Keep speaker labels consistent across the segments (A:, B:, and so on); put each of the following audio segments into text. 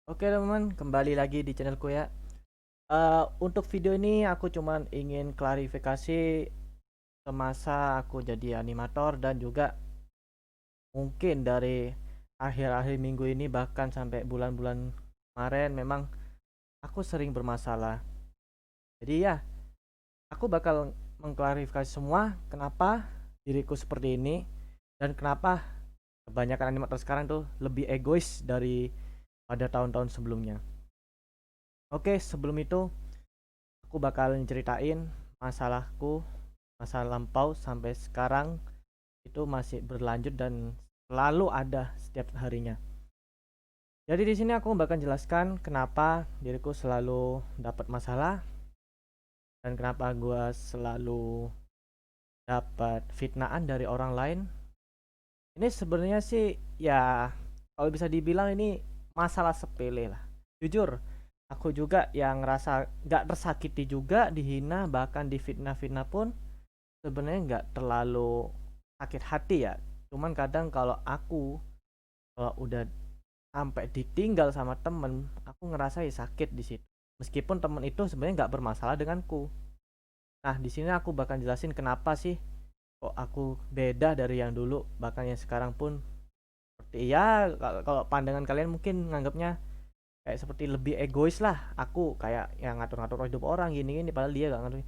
A: Oke teman, kembali lagi di channelku ya. Untuk video ini aku cuman ingin klarifikasi semasa aku jadi animator dan juga mungkin dari akhir-akhir minggu ini bahkan sampai bulan-bulan kemarin memang aku sering bermasalah. Jadi ya, aku bakal mengklarifikasi semua kenapa diriku seperti ini dan kenapa kebanyakan animator sekarang tuh lebih egois dari pada tahun-tahun sebelumnya. Oke, sebelum itu aku bakalan ceritain masalahku, masa lampau sampai sekarang itu masih berlanjut dan selalu ada setiap harinya. Jadi di sini aku bakal jelaskan kenapa diriku selalu dapat masalah dan kenapa gue selalu dapat fitnaan dari orang lain. Ini sebenarnya sih ya kalau bisa dibilang ini masalah sepele lah. Jujur, aku juga yang ngerasa gak tersakiti juga, dihina, bahkan difitnah-fitnah pun sebenarnya nggak terlalu sakit hati ya. Cuman kadang kalau udah sampai ditinggal sama temen, aku ngerasa ya sakit di situ. Meskipun temen itu sebenarnya nggak bermasalah denganku. Nah, di sini aku bakal jelasin kenapa sih kok aku beda dari yang dulu, bahkan yang sekarang pun seperti ya kalau pandangan kalian mungkin nganggapnya kayak seperti lebih egois lah. Aku kayak yang ngatur-ngatur hidup orang gini-gini padahal dia gak ngatur.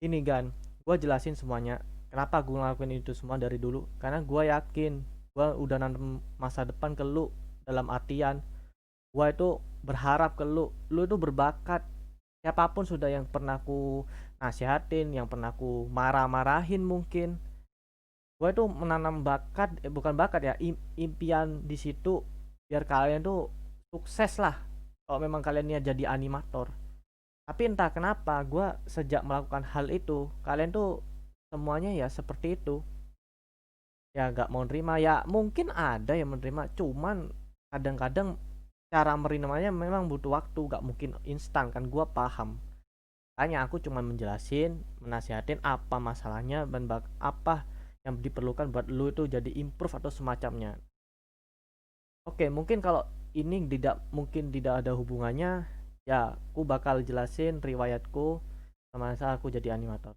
A: Ini kan, gue jelasin semuanya. Kenapa gue ngelakuin itu semua dari dulu? Karena gue yakin gue udah nanti masa depan ke lu, dalam artian gue itu berharap ke lu itu berbakat. Siapapun sudah yang pernah ku nasihatin, yang pernah ku marah-marahin mungkin, gue tuh menanam bakat, bukan bakat ya, impian di situ biar kalian tuh sukses lah kalau memang kalian niat jadi animator. Tapi entah kenapa gue sejak melakukan hal itu, kalian tuh semuanya ya seperti itu, ya gak mau nerima. Ya mungkin ada yang menerima, cuman kadang-kadang cara menerimanya memang butuh waktu, gak mungkin instan kan, gue paham. Hanya aku cuma menjelasin, menasihatin apa masalahnya dan apa yang diperlukan buat lu itu jadi improve atau semacamnya. Oke, mungkin kalau ini tidak ada hubungannya, ya aku bakal jelasin riwayatku sama saat aku jadi animator.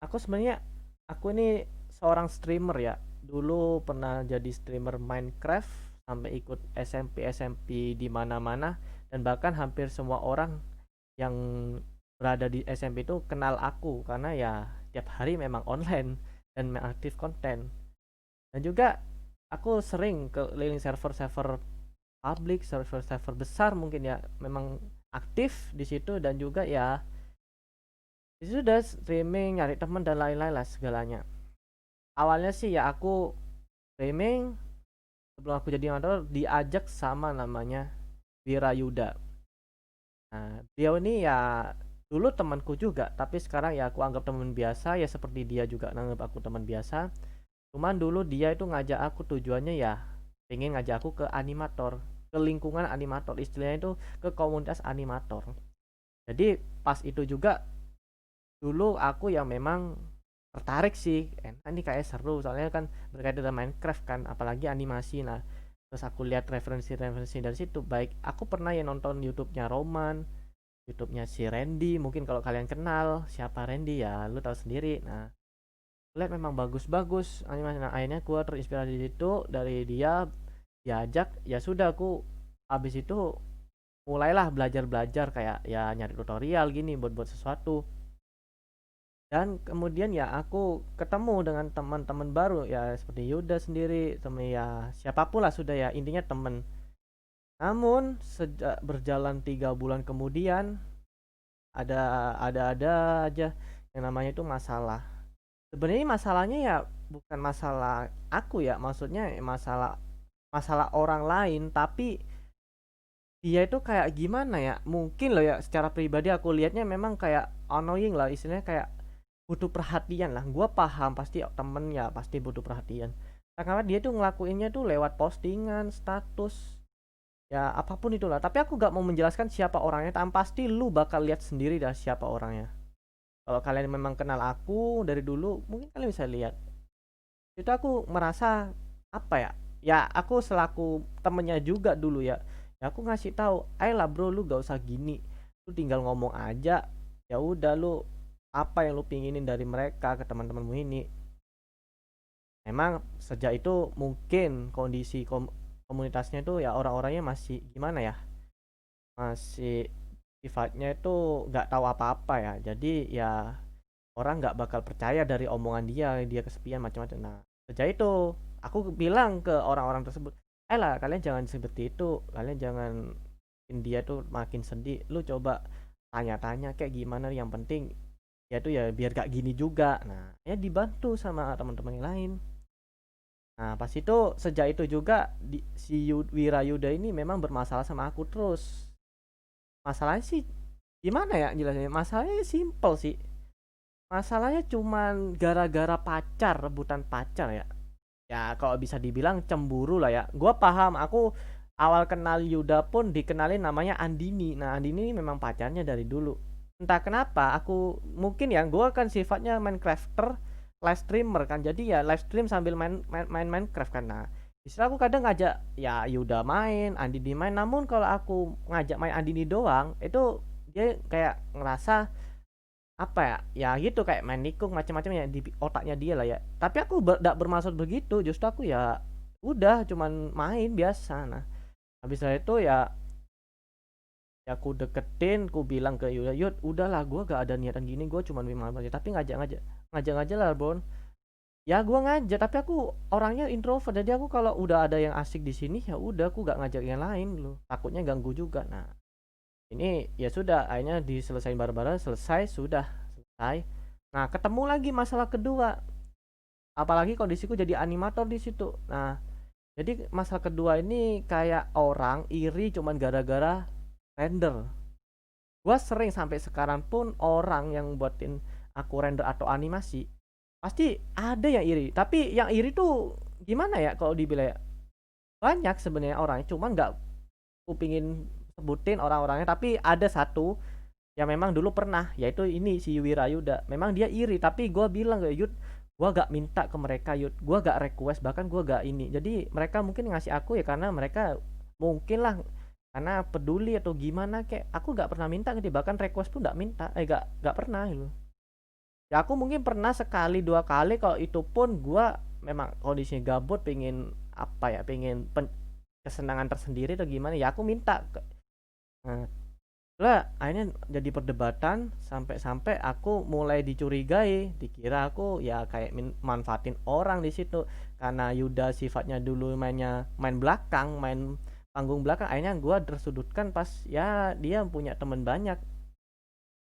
A: Aku sebenarnya aku ini seorang streamer ya. Dulu pernah jadi streamer Minecraft sampai ikut SMP di mana-mana dan bahkan hampir semua orang yang berada di SMP itu kenal aku karena ya tiap hari memang online dan aktif konten. Dan juga aku sering keliling server-server publik, server-server besar mungkin ya, memang aktif di situ dan juga ya di situ udah streaming, nyari teman dan lain-lain lah segalanya. Awalnya sih ya aku streaming sebelum aku jadi model diajak sama namanya Wirayuda. Nah, beliau ini ya dulu temanku juga, tapi sekarang ya aku anggap teman biasa ya seperti dia juga anggap aku teman biasa. Cuman dulu dia itu ngajak aku tujuannya ya pengen ngajak aku ke animator, ke lingkungan animator, istilahnya itu ke komunitas animator. Jadi pas itu juga dulu aku yang memang tertarik sih, ini kayak seru soalnya kan berkaitan dengan Minecraft kan, apalagi animasi. Nah, terus aku lihat referensi-referensi dari situ, baik aku pernah ya nonton YouTube-nya Roman, YouTube-nya si Randy, mungkin kalau kalian kenal siapa Randy ya lu tahu sendiri. Nah, lihat memang bagus-bagus animasi. Nah, akhirnya gue terinspirasi di situ dari dia, diajak ya sudah aku habis itu mulailah belajar-belajar kayak ya nyari tutorial gini buat-buat sesuatu. Dan kemudian ya aku ketemu dengan teman-teman baru ya seperti Yuda sendiri, temen ya siapapun lah sudah ya intinya temen. Namun sejak berjalan 3 bulan kemudian ada aja yang namanya itu masalah. Sebenarnya masalahnya ya bukan masalah aku ya, maksudnya masalah masalah orang lain, tapi dia itu kayak gimana ya, mungkin loh ya secara pribadi aku lihatnya memang kayak annoying lah, istilahnya kayak butuh perhatian lah. Gua paham pasti temen ya pasti butuh perhatian, nah, karena dia tuh ngelakuinnya tuh lewat postingan status ya apapun itulah. Tapi aku gak mau menjelaskan siapa orangnya, tapi pasti lu bakal lihat sendiri dah siapa orangnya. Kalau kalian memang kenal aku dari dulu mungkin kalian bisa lihat. Itu aku merasa apa ya, ya aku selaku temennya juga dulu ya, Ya aku ngasih tahu, ayolah bro, lu gak usah gini, lu tinggal ngomong aja. Ya udah, lu apa yang lu pinginin dari mereka ke teman-temanmu ini. Memang sejak itu mungkin kondisi komunitasnya itu ya orang-orangnya masih gimana ya, masih sifatnya itu nggak tahu apa-apa ya. Jadi ya orang nggak bakal percaya dari omongan dia kesepian macam-macam. Nah, sejak itu aku bilang ke orang-orang tersebut, lah kalian jangan seperti itu, kalian jangan bikin dia tuh makin sedih. Lu coba tanya-tanya kayak gimana, yang penting ya tuh ya biar gak gini juga. Nah, ya dibantu sama teman-teman yang lain. Nah, pas itu sejak itu juga si Wirayuda ini memang bermasalah sama aku terus. Masalahnya sih gimana ya jelasnya? Masalahnya simple sih. Masalahnya cuman gara-gara pacar, rebutan pacar ya. Ya kalau bisa dibilang cemburu lah ya. Gua paham, aku awal kenal Yuda pun dikenalin namanya Andini. Nah, Andini ini memang pacarnya dari dulu. Entah kenapa aku mungkin ya gua kan sifatnya Minecrafter, live streamer kan. Jadi ya live stream sambil main Minecraft kan. Nah, istilah aku kadang ngajak ya Yuda main, Andini main. Namun kalau aku ngajak main Andini doang, itu dia kayak ngerasa apa ya, ya gitu kayak main nikung macam-macam ya di otaknya dia lah ya. Tapi aku tidak bermaksud begitu, justru aku ya udah cuman main biasa. Nah, habis itu ya aku deketin, aku bilang ke Yuda, Yud udahlah, gue gak ada niatan gini, gue cuman main aja, tapi ngajak-ngajak lah Bon. Ya gue ngajak, tapi aku orangnya introvert, jadi aku kalau udah ada yang asik di sini ya udah, aku gak ngajak yang lain loh, takutnya ganggu juga. Nah, ini ya sudah, akhirnya diselesain bareng-bareng, selesai. Nah, ketemu lagi masalah kedua, apalagi kondisiku jadi animator di situ. Nah, jadi masalah kedua ini kayak orang iri cuman gara-gara render. Gua sering sampai sekarang pun orang yang buatin aku render atau animasi pasti ada yang iri, tapi yang iri tuh gimana ya kalau dibilang ya, banyak sebenarnya orangnya, cuman nggak kupingin sebutin orang-orangnya. Tapi ada satu yang memang dulu pernah, yaitu ini si Wirayuda. Memang dia iri, tapi gue bilang ke Yud, gue gak minta ke mereka Yud, gue gak request, bahkan gue gak ini. Jadi mereka mungkin ngasih aku ya karena mereka mungkin lah karena peduli atau gimana, kayak aku gak pernah minta gitu, bahkan request pun gak minta, gak pernah gitu. Ya aku mungkin pernah sekali dua kali, kalau itu pun gue memang kondisinya gabut, pengen apa ya, pengen kesenangan tersendiri atau gimana ya aku minta ke. Nah, lah akhirnya jadi perdebatan sampai-sampai aku mulai dicurigai, dikira aku ya kayak manfaatin orang di situ. Karena Yuda sifatnya dulu mainnya main belakang, main panggung belakang, akhirnya gue tersudutkan pas ya dia punya temen banyak.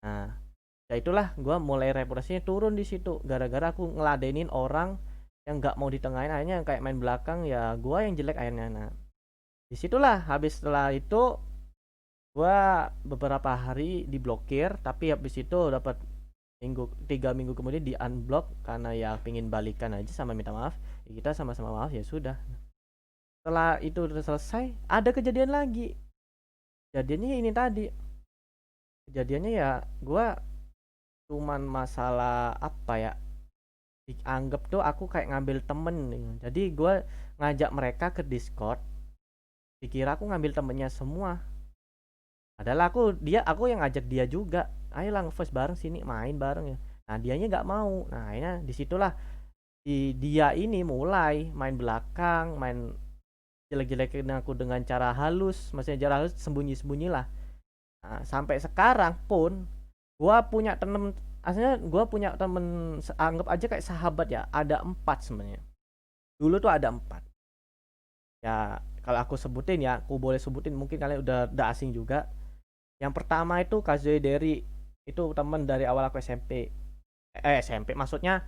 A: Nah, ya itulah gue mulai reputasinya turun di situ gara-gara aku ngeladenin orang yang nggak mau ditengahin, akhirnya kayak main belakang ya gue yang jelek akhirnya. Nah, disitulah habis setelah itu gua beberapa hari diblokir, tapi habis itu dapat 3 minggu kemudian di unblock karena ya pingin balikan aja sama minta maaf. Ya kita sama-sama maaf ya sudah. Setelah itu udah selesai, ada kejadian lagi. Kejadiannya ini tadi. Kejadiannya ya gua cuman masalah apa ya? Dianggap tuh aku kayak ngambil temen nih. Jadi gua ngajak mereka ke Discord. Dikira aku ngambil temennya semua. Adalah aku yang ngajak dia juga, ayolah nge-voice bareng sini, main bareng ya. Nah dianya nggak mau. Nah akhirnya disitulah dia ini mulai main belakang, main jelek-jelekin aku dengan cara halus, maksudnya cara halus, sembunyi-sembunyi lah. Nah, sampai sekarang pun gua punya temen, aslinya gua punya temen, anggap aja kayak sahabat ya, ada 4 sebenarnya. Dulu tuh ada 4 ya. Kalau aku sebutin ya, aku boleh sebutin, mungkin kalian udah asing juga. Yang pertama itu Kazue Derry, itu teman dari awal aku SMP. SMP maksudnya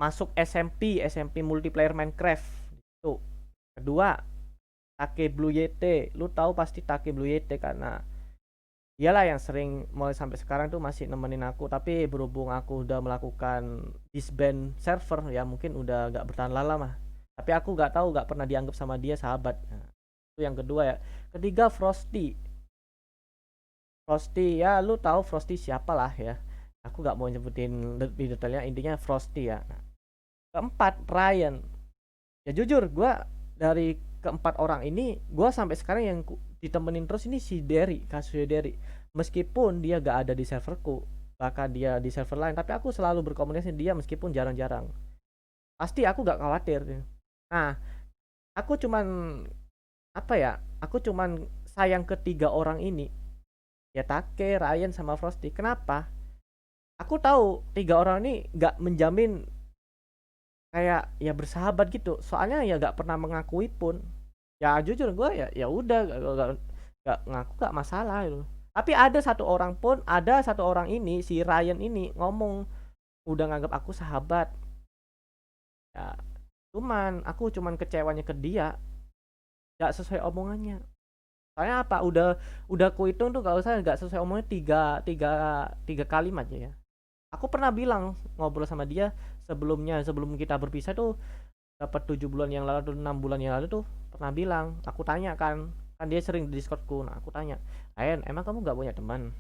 A: masuk SMP multiplayer Minecraft. Itu. Kedua, Take Blue YT. Lu tahu pasti Take Blue YT karena dialah yang sering mulai sampai sekarang tuh masih nemenin aku, tapi berhubung aku udah melakukan disband server ya mungkin udah gak bertahan lama mah. Tapi aku gak tahu, gak pernah dianggap sama dia sahabat. Nah, itu yang kedua ya. Ketiga Frosty. Frosty ya, lu tahu Frosty siapa lah ya. Aku gak mau nyebutin lebih detailnya, intinya Frosty ya. Nah, keempat Ryan. Ya jujur, gue dari keempat orang ini gue sampai sekarang yang ditemenin terus ini si Derry, kasusnya Derry. Meskipun dia gak ada di serverku, bahkan dia di server lain, tapi aku selalu berkomunikasi dengan dia meskipun jarang-jarang. Pasti aku gak khawatir. Nah, aku cuman apa ya? Aku cuman sayang ketiga orang ini. Ya Take, Ryan sama Frosty. Kenapa? Aku tahu tiga orang ini gak menjamin kayak ya bersahabat gitu. Soalnya ya gak pernah mengakui pun. Ya jujur gue ya udah gak ngaku gak masalah gitu. Tapi ada satu orang ini si Ryan ini ngomong udah nganggap aku sahabat. Ya aku cuman kecewanya ke dia, gak sesuai omongannya. Soalnya apa, udah ku hitung tuh gak usah gak sesuai omongannya tiga kalimat ya. Aku pernah bilang ngobrol sama dia sebelum kita berpisah tuh, dapat 7 bulan yang lalu tuh 6 bulan yang lalu tuh pernah bilang, aku tanya kan dia sering di Discordku. Nah aku tanya, Ayan, emang kamu gak punya teman?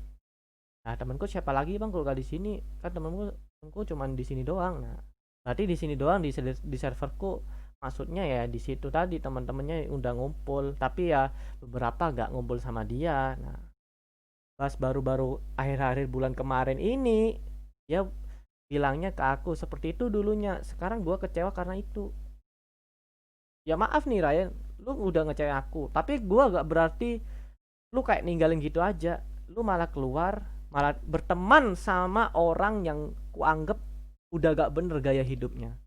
A: Nah temanku siapa lagi bang kalau gak di sini, kan temanku cuman di sini doang. Nah berarti di sini doang di serverku, maksudnya ya di situ tadi teman-temannya udah ngumpul, tapi ya beberapa gak ngumpul sama dia. Nah pas baru-baru akhir-akhir bulan kemarin ini dia bilangnya ke aku seperti itu dulunya, sekarang gua kecewa karena itu. Ya maaf nih Ryan, lu udah ngecewain aku, tapi gua gak berarti lu kayak ninggalin gitu aja. Lu malah keluar, malah berteman sama orang yang kuanggap udah gak bener gaya hidupnya.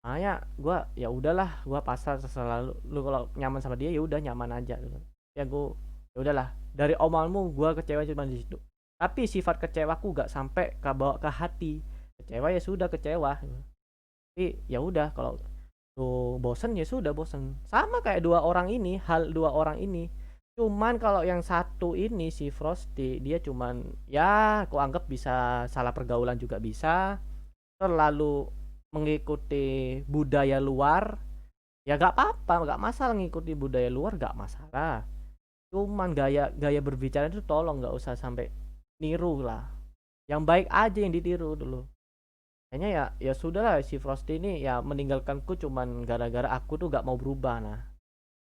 A: Makanya gua ya udahlah, gua pasrah selalu. Lu kalau nyaman sama dia ya udah nyaman aja gitu. Ya gua ya udahlah, dari omonganmu gua kecewa cuma di situ. Tapi sifat kecewaku gak sampai ke bawa ke hati. Kecewa ya sudah kecewa. Tapi ya udah, kalau tuh bosen ya sudah bosen. Sama kayak dua orang ini. Cuman kalau yang satu ini si Frosty, dia cuman ya aku anggap bisa salah pergaulan juga bisa, terlalu mengikuti budaya luar. Ya gak apa-apa, gak masalah ngikuti budaya luar, gak masalah. Cuman gaya gaya berbicara itu tolong gak usah sampai niru lah. Yang baik aja yang ditiru dulu. Kayaknya ya sudahlah, si Frosty ini ya meninggalkanku cuman gara-gara aku tuh gak mau berubah. Nah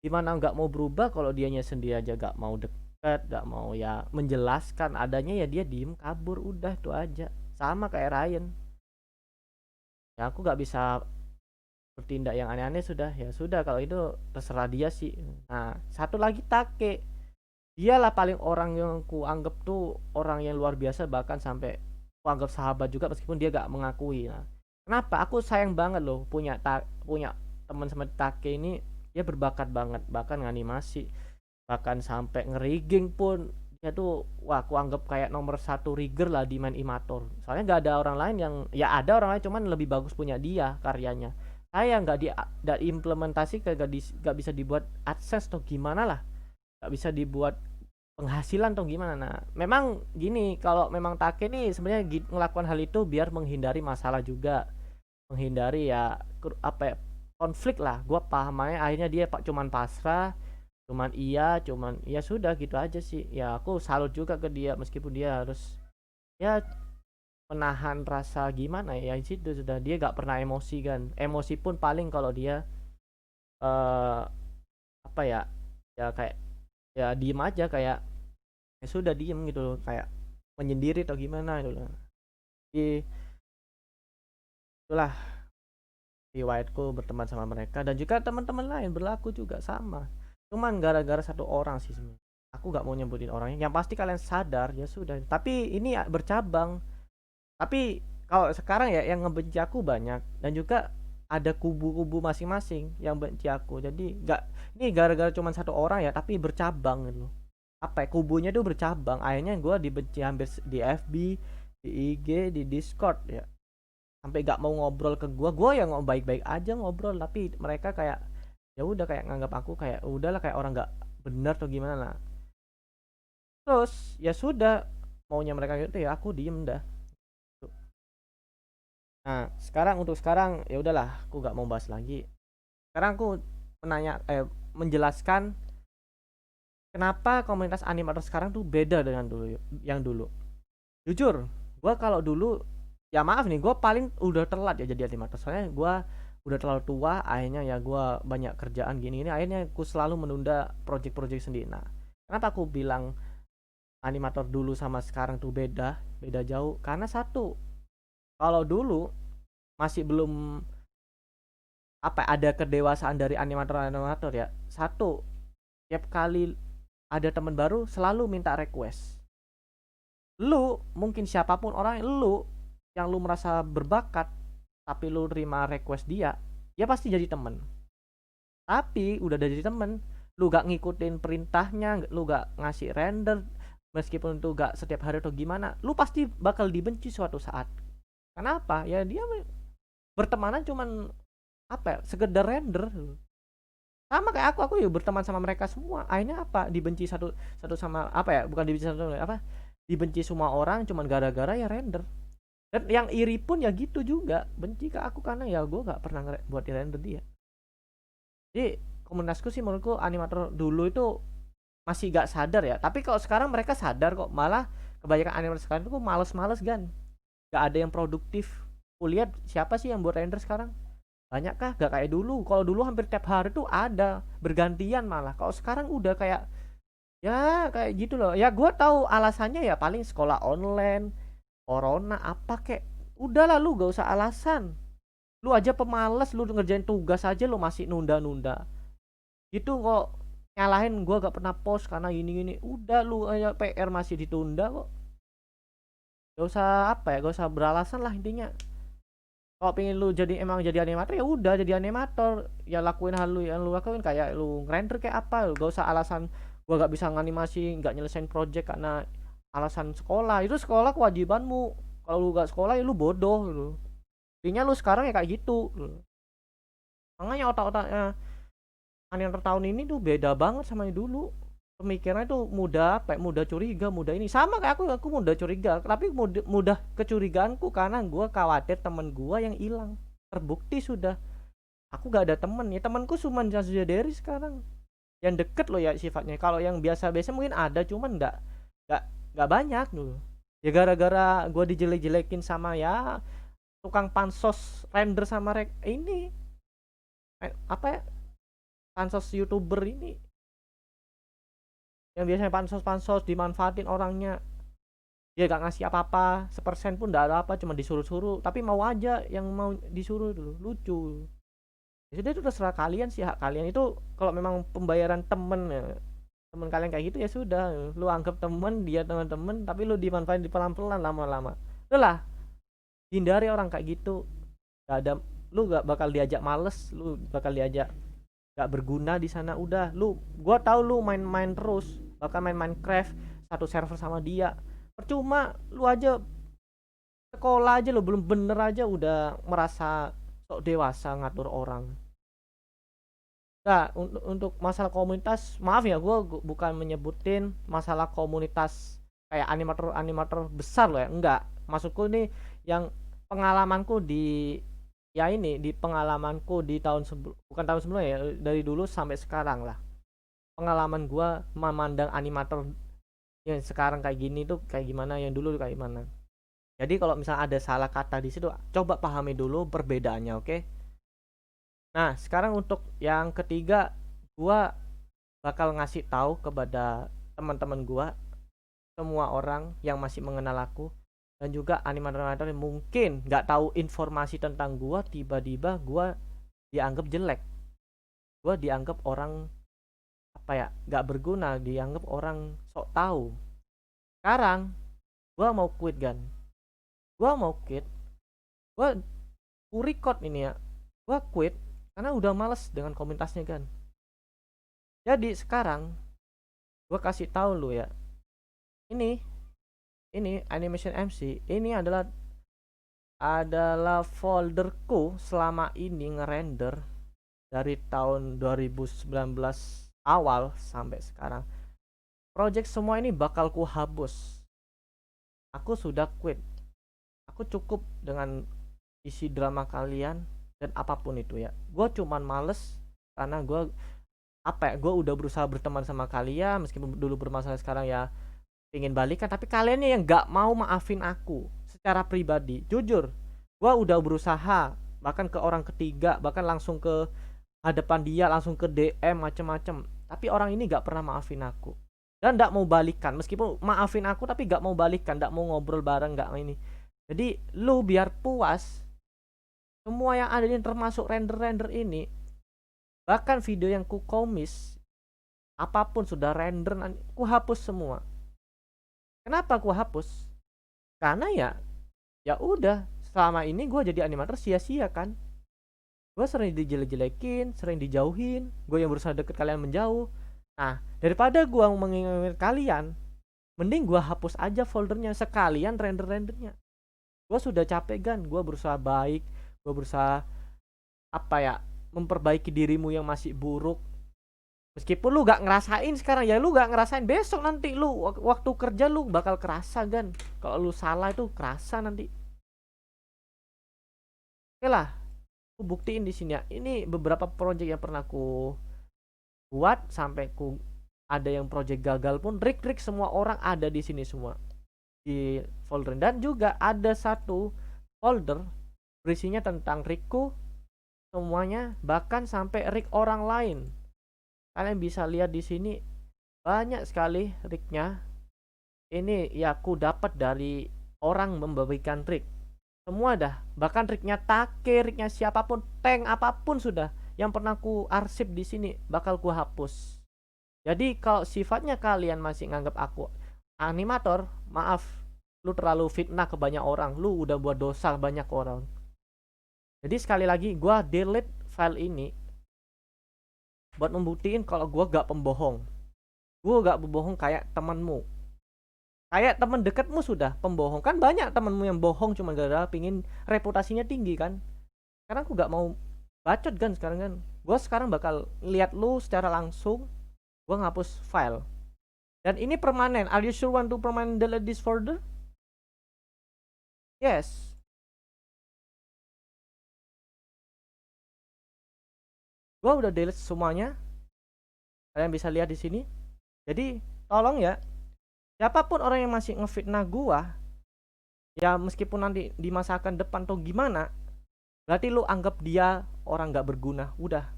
A: gimana nggak mau berubah kalau dianya sendiri aja gak mau deket, gak mau ya menjelaskan adanya, ya dia diem kabur, udah itu aja. Sama kayak Ryan, ya aku gak bisa bertindak yang aneh-aneh, sudah ya sudah, kalau itu terserah dia sih. Nah satu lagi Take, dialah paling orang yang ku anggap tuh orang yang luar biasa, bahkan sampai ku anggap sahabat juga meskipun dia gak mengakui. Nah kenapa aku sayang banget loh punya teman sama Take ini. Dia berbakat banget, bahkan nganimasi, bahkan sampai ngerigging pun dia tuh, wah aku anggap kayak nomor satu rigger lah di main Imator. Soalnya nggak ada orang lain yang, ya ada orang lain cuman lebih bagus punya dia karyanya. Saya nggak diimplementasi, nggak bisa dibuat AdSense atau gimana lah, nggak bisa dibuat penghasilan atau gimana. Nah memang gini, kalau memang Take nih sebenarnya ngelakukan hal itu biar menghindari masalah juga, menghindari ya apa ya, konflik lah. Gue paham aja, akhirnya dia cuman pasrah, cuman ya sudah gitu aja sih. Ya aku salut juga ke dia meskipun dia harus ya menahan rasa gimana ya, di situ sudah dia gak pernah emosi kan. Emosi pun paling kalau dia eh apa ya, ya kayak ya diem aja, kayak ya sudah diem gitu loh, kayak menyendiri atau gimana gitu loh. Jadi itulah riwayatku berteman sama mereka, dan juga teman-teman lain berlaku juga sama. Cuman gara-gara satu orang sih sebenarnya, aku gak mau nyebutin orangnya, yang pasti kalian sadar ya sudah. Tapi ini bercabang. Tapi kalau sekarang ya yang ngebenci aku banyak, dan juga ada kubu-kubu masing-masing yang benci aku. Jadi gak, ini gara-gara cuman satu orang ya, tapi bercabang gitu loh. Apa ya, kubunya tuh bercabang, akhirnya gue dibenci hampir di FB, di IG, di Discord ya, sampai gak mau ngobrol ke gua yang baik-baik aja ngobrol, tapi mereka kayak ya udah kayak nganggap aku kayak udahlah kayak orang nggak benar atau gimana lah. Terus ya sudah, maunya mereka gitu ya aku diem dah. Nah untuk sekarang ya udahlah, aku nggak mau bahas lagi. Sekarang aku menjelaskan kenapa komunitas animator sekarang tuh beda dengan dulu. Jujur, gua kalau dulu, ya maaf nih, gue paling udah telat ya jadi animator. Soalnya gue udah terlalu tua, akhirnya ya gue banyak kerjaan gini ini, akhirnya aku selalu menunda project-project sendiri. Nah, kenapa aku bilang animator dulu sama sekarang tuh beda beda jauh? Karena satu, kalau dulu masih belum ada kedewasaan dari animator-animator ya. Satu, tiap kali ada teman baru selalu minta request. Lu mungkin siapapun orang, lu yang lu merasa berbakat tapi lu terima request dia, ya pasti jadi temen. Tapi udah jadi temen, lu gak ngikutin perintahnya, lu gak ngasih render, meskipun itu gak setiap hari atau gimana, lu pasti bakal dibenci suatu saat. Kenapa? Ya dia bertemanan cuman sekedar render. Sama kayak aku ya berteman sama mereka semua, akhirnya dibenci satu satu sama bukan dibenci satu, dibenci semua orang cuman gara-gara ya render. Dan yang iri pun ya gitu juga, benci ke aku karena ya gue gak pernah buat di render dia. Jadi komunitasku sih, menurutku animator dulu itu masih gak sadar ya, tapi kalau sekarang mereka sadar kok. Malah kebanyakan animator sekarang itu males-males kan, gak ada yang produktif. Kulihat siapa sih yang buat render sekarang? Banyak kah? Gak kayak dulu. Kalau dulu hampir tiap hari tuh ada, bergantian malah. Kalau sekarang udah kayak ya kayak gitu loh. Ya gue tahu alasannya ya, paling sekolah online, corona apa kek. Udah lah, lu gak usah alasan. Lu aja pemalas, lu ngerjain tugas aja lu masih nunda-nunda. Gitu kok nyalahin gue gak pernah post karena gini-gini. Udah, lu aja PR masih ditunda kok. Gak usah gak usah beralasan lah intinya. Kalau pengen lu emang jadi animator, ya udah jadi animator, ya lakuin hal lu yang lu lakuin, kayak lu ngerender kayak apa. Lu gak usah alasan gua gak bisa nganimasi, gak nyelesain project karena alasan sekolah. Itu sekolah kewajibanmu. Kalau lu gak sekolah ya lu bodoh gitu. Intinya lu sekarang ya kayak gitu. Makanya otak-otaknya animator tahun ini tuh beda banget sama yang dulu. Pemikirannya tuh mudah curiga, mudah ini. Sama kayak aku mudah curiga, tapi mudah kecurigaanku karena gue khawatir temen gue yang hilang. Terbukti sudah, aku gak ada temen ya, temanku cuma dari sekarang yang deket loh ya sifatnya. Kalau yang biasa-biasa mungkin ada, cuman nggak nggak banyak dulu. Ya gara-gara gue dijelek-jelekin sama ya tukang pansos render sama ini pansos youtuber ini, yang biasanya pansos dimanfaatin orangnya. Dia gak ngasih apa-apa, sepersen pun gak ada apa, cuma disuruh-suruh, tapi mau aja yang mau disuruh dulu. Lucu. Ya sudah, itu terserah kalian sih, hak kalian itu. Kalau memang pembayaran temen ya, temen kalian kayak gitu ya sudah, lu anggap temen, dia teman-temen, tapi lu dimanfaatin di pelan-pelan lama-lama. Udah, hindari orang kayak gitu. Gak ada, lu gak bakal diajak males, lu bakal diajak gak berguna di sana. Udah, gua tahu lu main-main terus, bahkan main Minecraft satu server sama dia, percuma. Lu aja sekolah aja lu belum bener aja udah merasa sok dewasa ngatur orang. Nah, untuk masalah komunitas, maaf ya, gue bukan menyebutin masalah komunitas kayak animator besar loh ya, enggak. Maksudku ini yang pengalamanku di pengalamanku di bukan tahun sebelumnya ya, dari dulu sampai sekarang lah. Pengalaman gue memandang animator yang sekarang kayak gini tuh kayak gimana, yang dulu kayak gimana. Jadi kalau misalnya ada salah kata di situ, coba pahami dulu perbedaannya, oke? Nah, sekarang untuk yang ketiga, gua bakal ngasih tahu kepada teman-teman gua, semua orang yang masih mengenal aku, dan juga animator-animator yang mungkin nggak tahu informasi tentang gua, tiba-tiba gua dianggap jelek, gua dianggap orang nggak berguna, dianggap orang sok tahu. Sekarang gua mau quit gua record ini ya, gua quit karena udah males dengan komunitasnya kan. Jadi sekarang gue kasih tahu lu ya, ini Animation MC ini adalah folderku selama ini ngerender dari tahun 2019 awal sampai sekarang. Project semua ini bakal ku hapus. Aku sudah quit. Aku cukup dengan isi drama kalian dan apapun itu ya. Gue cuman males karena gue udah berusaha berteman sama kalian, meskipun dulu bermasalah, sekarang ya pengen balikan, tapi kaliannya yang gak mau maafin aku secara pribadi. Jujur, gue udah berusaha bahkan ke orang ketiga, bahkan langsung ke hadapan dia, langsung ke DM macem-macem. Tapi orang ini gak pernah maafin aku dan gak mau balikan, meskipun maafin aku tapi gak mau balikan, gak mau ngobrol bareng, gak ini. Jadi lu biar puas, semua yang ada ini termasuk render-render ini, bahkan video yang ku komis, apapun sudah render, ku hapus semua. Kenapa ku hapus? Karena ya udah, selama ini gue jadi animator sia-sia kan. Gue sering dijelek-jelekin, sering dijauhin, gue yang berusaha deket kalian menjauh. Nah, daripada gue mengingat kalian, mending gue hapus aja foldernya, sekalian render-rendernya. Gue sudah capek kan, gue berusaha baik, gue berusaha apa ya, memperbaiki dirimu yang masih buruk. Meskipun lu gak ngerasain sekarang, ya lu gak ngerasain, besok nanti lu waktu kerja lu bakal kerasa kan. Kalau lu salah itu kerasa nanti. Oke lah, aku buktiin di sini ya. Ini beberapa project yang pernah aku buat sampai ku ada yang project gagal pun, trik-trik semua orang ada di sini semua di folder. Dan juga ada satu folder berisinya tentang rigku semuanya, bahkan sampai rig orang lain. Kalian bisa lihat di sini banyak sekali rignya. Ini ya aku dapat dari orang membagikan trik. Semua dah, bahkan triknya Take, triknya siapapun, tank apapun sudah yang pernah ku arsip di sini bakal ku hapus. Jadi kalau sifatnya kalian masih nganggap aku animator, maaf, lu terlalu fitnah ke banyak orang, lu udah buat dosa banyak orang. Jadi sekali lagi gua delete file ini buat membuktiin kalau gua gak pembohong. Gua gak pembohong kayak temanmu. Kayak teman dekatmu sudah pembohong, kan banyak temanmu yang bohong cuma gara-gara pingin reputasinya tinggi kan. Karena aku gak mau bacot kan sekarang kan. Gue sekarang bakal lihat lu secara langsung, gue ngapus file. Dan ini permanen. Are you sure want to permanent delete this folder? Yes. Gue udah delete semuanya. Kalian bisa lihat di sini. Jadi tolong ya, siapapun orang yang masih ngefitnah gue, ya meskipun nanti di masa akan depan atau gimana, berarti lu anggap dia orang gak berguna. Udah,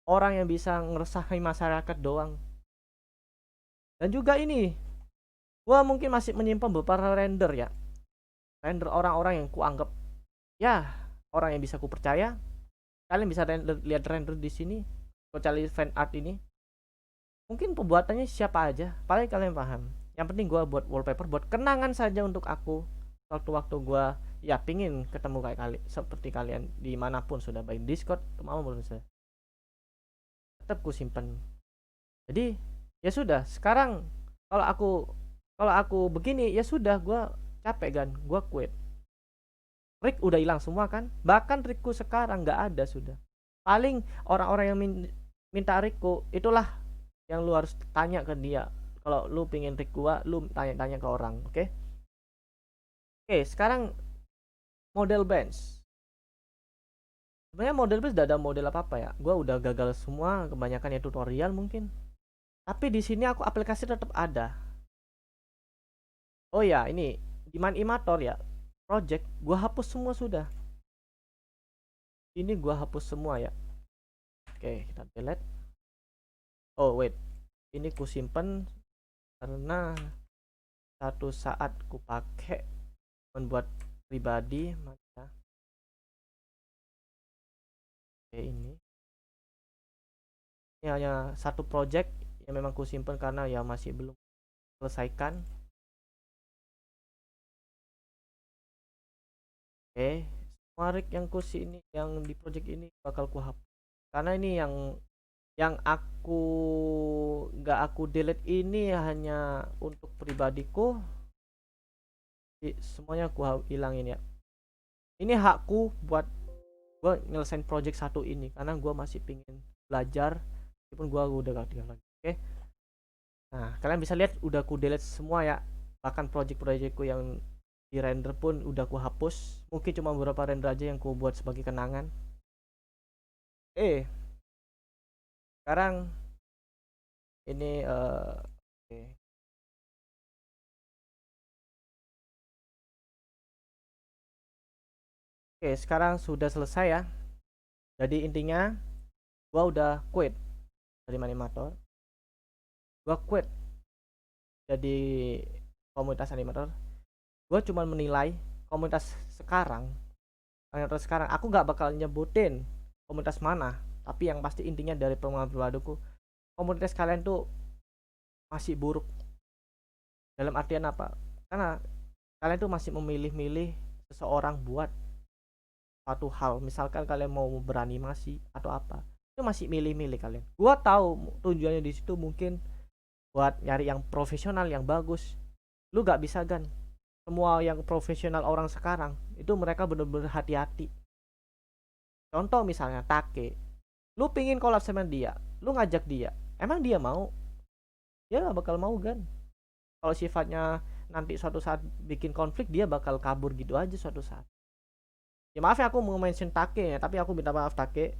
A: orang yang bisa ngeresahin masyarakat doang. Dan juga ini, gua mungkin masih menyimpan beberapa render ya, render orang-orang yang kuanggap ya orang yang bisa kupercaya. Kalian bisa lihat render di sini, kecuali fan art ini. Mungkin pembuatannya siapa aja, paling kalian paham. Yang penting gua buat wallpaper, buat kenangan saja untuk aku. Waktu-waktu gua ya pingin ketemu kayak kali seperti kalian dimanapun sudah, baik Discord maupun saya, tetap ku simpen. Jadi ya sudah, sekarang kalau aku begini ya sudah, gue capek kan, gue quit. Trik udah hilang semua kan, bahkan trikku sekarang nggak ada sudah. Paling orang-orang yang minta trikku itulah yang lu harus tanya ke dia. Kalau lu pingin trik gua, lu tanya-tanya ke orang, oke? Oke, sekarang model bench. Sebenarnya model bench udah ada model apa ya, gua udah gagal semua, kebanyakan ya tutorial mungkin. Tapi di sini aku aplikasi tetap ada. Oh ya, ini di Animator ya, project gua hapus semua sudah. Ini gua hapus semua ya. Oke, kita delete. Oh wait, ini ku simpen karena satu saat ku pakai membuat pribadi. Maka oke, ini hanya satu project yang memang ku simpen karena ya masih belum selesaikan. Oke, semua rig yang ku sini yang di project ini bakal ku hapus karena ini yang aku nggak aku delete ini hanya untuk pribadiku. Semuanya aku hilangin ya. Ini hakku buat gue nyelesain project satu ini karena gue masih pingin belajar meskipun gue udah gak tinggal lagi. Oke, nah kalian bisa lihat udah aku delete semua ya, bahkan project-projectku yang di render pun udah aku hapus. Mungkin cuma beberapa render aja yang ku buat sebagai kenangan. Sekarang ini okay. Oke, sekarang sudah selesai ya. Jadi intinya gua udah quit dari animator. Gua quit jadi komunitas animator. Gua cuma menilai komunitas sekarang. Komunitas sekarang aku nggak bakal nyebutin komunitas mana, tapi yang pasti intinya dari pengalaman pribadiku, komunitas kalian tuh masih buruk. Dalam artian apa? Karena kalian tuh masih memilih-milih seseorang buat suatu hal. Misalkan kalian mau beranimasi atau apa, itu masih milih-milih kalian. Gua tahu tujuannya di situ mungkin buat nyari yang profesional yang bagus. Lu gak bisa kan semua yang profesional orang sekarang itu mereka bener-bener hati-hati. Contoh misalnya Take, lu pingin collab sama dia, lu ngajak dia, emang dia mau? Dia gak bakal mau kan. Kalau sifatnya nanti suatu saat bikin konflik, dia bakal kabur gitu aja suatu saat. Ya maaf ya aku mau mention Take ya, tapi aku minta maaf Take,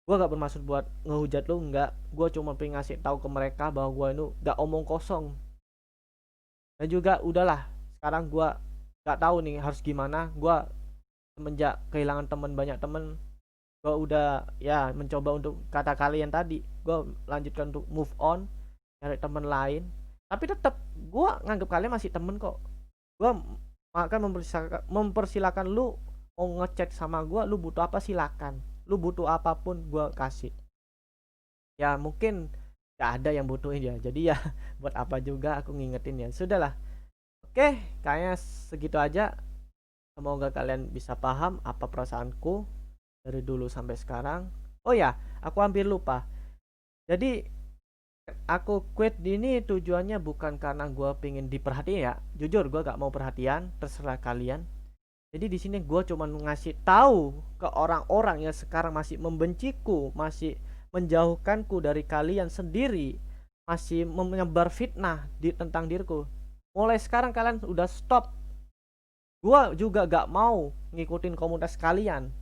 A: gue gak bermaksud buat ngehujat lu, enggak. Gue cuma pengen ngasih tahu ke mereka bahwa gue itu gak omong kosong. Dan juga udahlah, sekarang gue gak tahu nih harus gimana. Gue semenjak kehilangan temen, banyak temen, gue udah ya mencoba untuk kata kalian tadi, gue lanjutkan untuk move on, cari temen lain. Tapi tetap gue nganggap kalian masih temen kok. Gue akan mempersilakan lu mau ngechat sama gue, lu butuh apa silakan, lu butuh apapun gue kasih. Ya mungkin gak ada yang butuhin ya, jadi ya buat apa juga aku ngingetin ya, sudahlah. Oke, kayaknya segitu aja. Semoga kalian bisa paham apa perasaanku dari dulu sampai sekarang. Oh ya, aku hampir lupa. Jadi aku quit ini tujuannya bukan karena gue pengen diperhatiin ya. Jujur gue gak mau perhatian, terserah kalian. Jadi di sini gue cuma ngasih tahu ke orang-orang yang sekarang masih membenciku, masih menjauhkanku dari kalian sendiri, masih menyebar fitnah tentang diriku. Mulai sekarang kalian udah stop. Gue juga gak mau ngikutin komunitas kalian.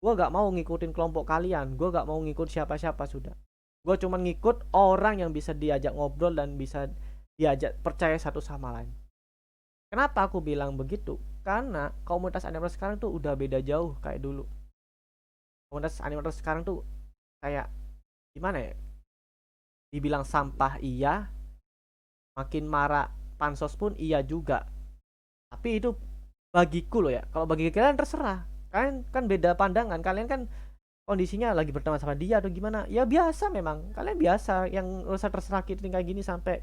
A: Gue gak mau ngikutin kelompok kalian. Gue gak mau ngikut siapa-siapa sudah. Gue cuma ngikut orang yang bisa diajak ngobrol dan bisa diajak percaya satu sama lain. Kenapa aku bilang begitu? Karena komunitas animator sekarang tuh udah beda jauh kayak dulu. Komunitas animator sekarang tuh kayak gimana ya? Dibilang sampah iya, makin marah pansos pun iya juga. Tapi itu bagiku loh ya. Kalau bagi kalian terserah. Kalian kan beda pandangan. Kalian kan kondisinya lagi berteman sama dia atau gimana? Ya biasa memang. Kalian biasa yang usah terserah kita kayak gini sampai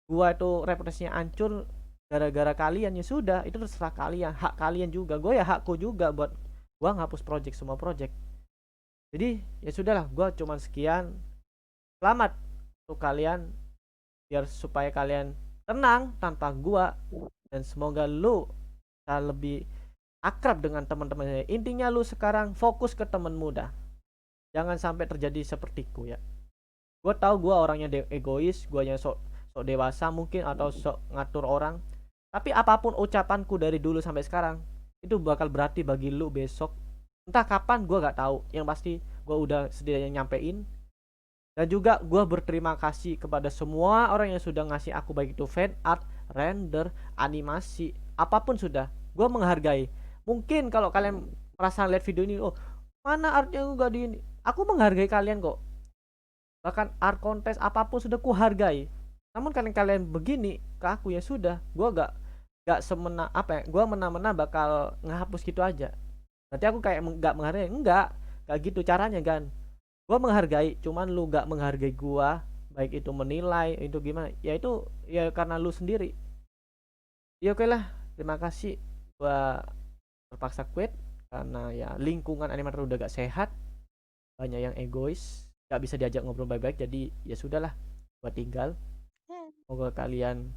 A: gua itu reputasinya hancur gara-gara kalian, ya sudah itu terserah kalian, hak kalian juga. Gue ya hakku juga buat gua ngapus project, semua project. Jadi ya sudahlah, gua cuman sekian. Selamat untuk kalian, biar supaya kalian tenang tanpa gua, dan semoga lu bisa lebih akrab dengan teman-temannya. Intinya lu sekarang fokus ke temen muda, jangan sampai terjadi sepertiku ya. Gue tahu gue orangnya egois, gue yang sok sok dewasa mungkin atau sok ngatur orang. Tapi apapun ucapanku dari dulu sampai sekarang itu bakal berarti bagi lu besok. Entah kapan gue gak tahu. Yang pasti gue udah setidaknya nyampein. Dan juga gue berterima kasih kepada semua orang yang sudah ngasih aku, baik itu fan art, render, animasi, apapun sudah. Gue menghargai. Mungkin kalau kalian merasa lihat video ini, oh mana artnya gak di ini, aku menghargai kalian kok. Bahkan art kontes apapun sudah ku hargai. Namun kalian begini ke aku, ya sudah, gue gak semena apa ya, gue mena-mena bakal ngehapus gitu aja. Berarti aku kayak gak menghargai? Enggak, gak gitu caranya kan. Gue menghargai, cuman lu gak menghargai gue, baik itu menilai itu gimana, ya itu ya karena lu sendiri. Ya oke lah, terima kasih. Gue terpaksa quit karena ya lingkungan animator udah gak sehat, banyak yang egois, gak bisa diajak ngobrol baik-baik. Jadi ya sudahlah, gue tinggal. Semoga kalian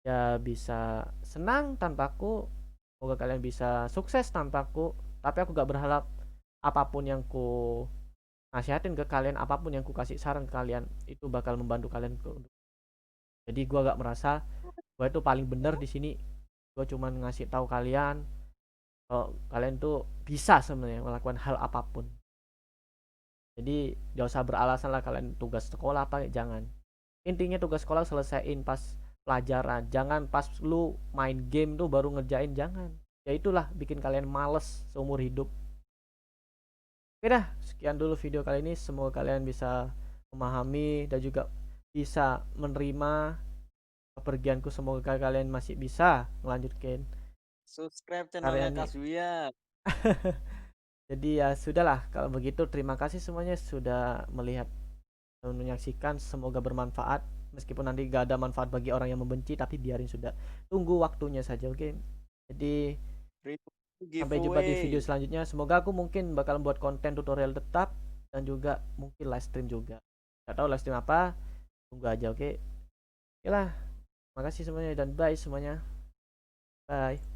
A: ya bisa senang tanpaku, semoga kalian bisa sukses tanpaku. Tapi aku gak berharap apapun yang ku nasihatin ke kalian, apapun yang ku kasih saran ke kalian itu bakal membantu kalian ke. Jadi gue gak merasa gue itu paling bener di sini. Gue cuman ngasih tahu kalian kalau kalian tuh bisa sebenarnya melakukan hal apapun. Jadi gak usah beralasan lah kalian tugas sekolah apa, jangan. Intinya tugas sekolah selesaiin pas pelajaran, jangan pas lu main game tuh baru ngerjain, jangan. ya itulah bikin kalian males seumur hidup. Oke dah, sekian dulu video kali ini, semoga kalian bisa memahami dan juga bisa menerima kepergianku, semoga kalian masih bisa melanjutkan
B: Subscribe
A: karya
B: channelnya
A: ini.
B: Kazuya.
A: Jadi ya sudahlah, kalau begitu terima kasih semuanya sudah melihat dan menyaksikan, semoga bermanfaat. Meskipun nanti gak ada manfaat bagi orang yang membenci, tapi biarin sudah, tunggu waktunya saja, oke. Jadi
B: Free
A: sampai jumpa di video
B: giveaway.
A: selanjutnya, semoga aku mungkin bakal buat konten tutorial tetap dan juga mungkin live stream juga, gak tahu live stream apa, tunggu aja, oke. Oke lah, makasih semuanya dan bye semuanya, bye.